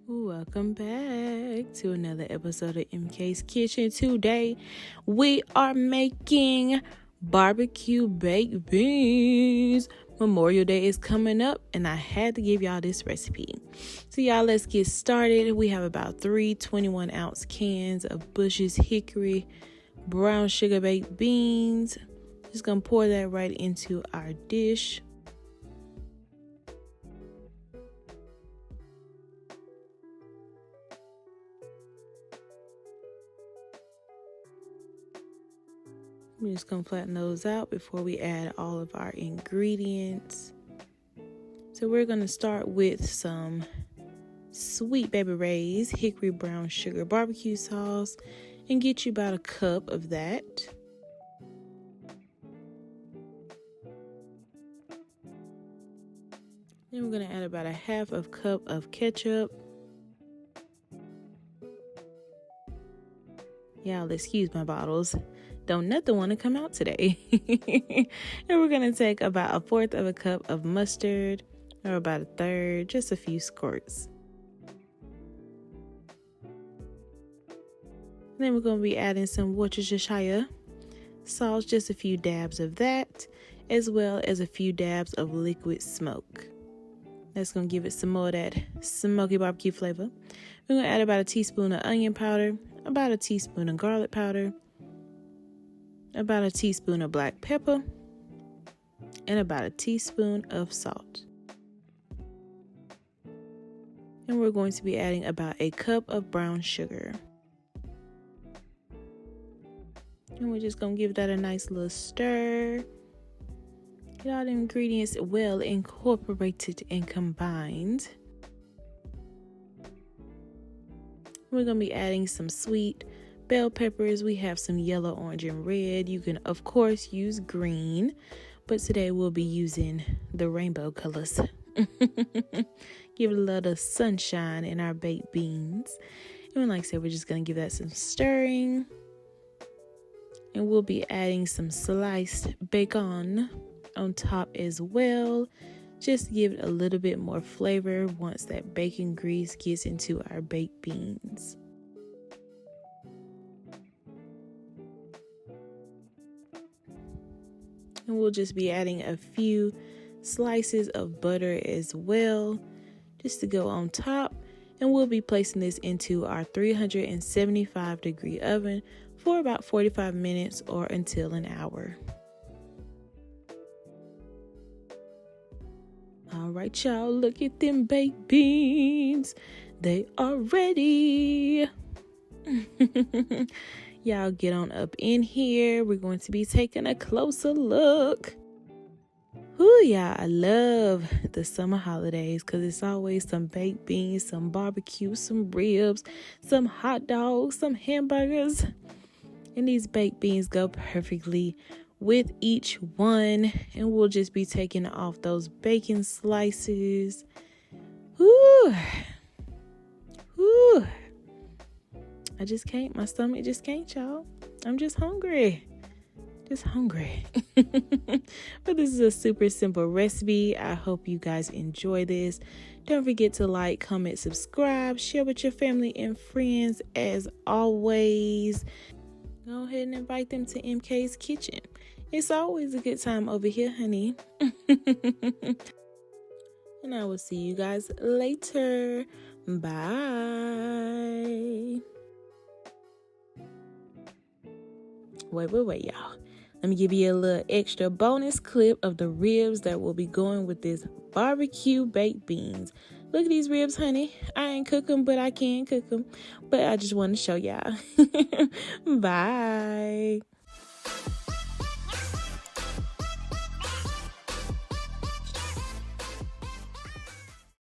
Welcome back to another episode of MK's Kitchen. Today we are making barbecue baked beans. Memorial Day is coming up and I had to give y'all this recipe. So y'all, let's get started. We have about 3 21-ounce cans of Bush's Hickory brown sugar baked beans. Just gonna pour that right into our dish. I'm just going to flatten those out before we add all of our ingredients. So we're going to start with some Sweet Baby Ray's Hickory brown sugar barbecue sauce and get you about a cup of that. Then we're going to add about a half of cup of ketchup. Y'all excuse my bottles. Don't nothing want to come out today. And we're going to take about 1/4 of a cup of mustard, or about 1/3, just a few squirts. Then we're going to be adding some Worcestershire sauce, just a few dabs of that, as well as a few dabs of liquid smoke. That's going to give it some more of that smoky barbecue flavor. We're going to add about a teaspoon of onion powder, about a teaspoon of garlic powder, about a teaspoon of black pepper, and about a teaspoon of salt. And we're going to be adding about a cup of brown sugar. And we're just going to give that a nice little stir. Get all the ingredients well incorporated and combined. We're going to be adding some sweet bell peppers. We have some yellow, orange, and red. You can, of course, use green, but today we'll be using the rainbow colors. Give it a little sunshine in our baked beans. And like I said, we're just going to give that some stirring. And we'll be adding some sliced bacon on top as well. Just to give it a little bit more flavor once that bacon grease gets into our baked beans. And we'll just be adding a few slices of butter as well, just to go on top. And we'll be placing this into our 375-degree oven for about 45 minutes or until an hour. All right, y'all, look at them baked beans. They are ready. Y'all get on up in here. We're going to be taking a closer look. Ooh, yeah, I love the summer holidays because it's always some baked beans, some barbecue, some ribs, some hot dogs, some hamburgers. And these baked beans go perfectly with each one. And we'll just be taking off those bacon slices. Ooh. Ooh. I just can't. My stomach just can't, y'all. I'm just hungry. Just hungry. But this is a super simple recipe. I hope you guys enjoy this. Don't forget to like, comment, subscribe, share with your family and friends as always. Go ahead and invite them to MK's Kitchen. It's always a good time over here, honey. And I will see you guys later. Bye. Wait, y'all. Let me give you a little extra bonus clip of the ribs that will be going with this barbecue baked beans. Look at these ribs, honey. I ain't cook them, but I can cook them. But I just want to show y'all. Bye.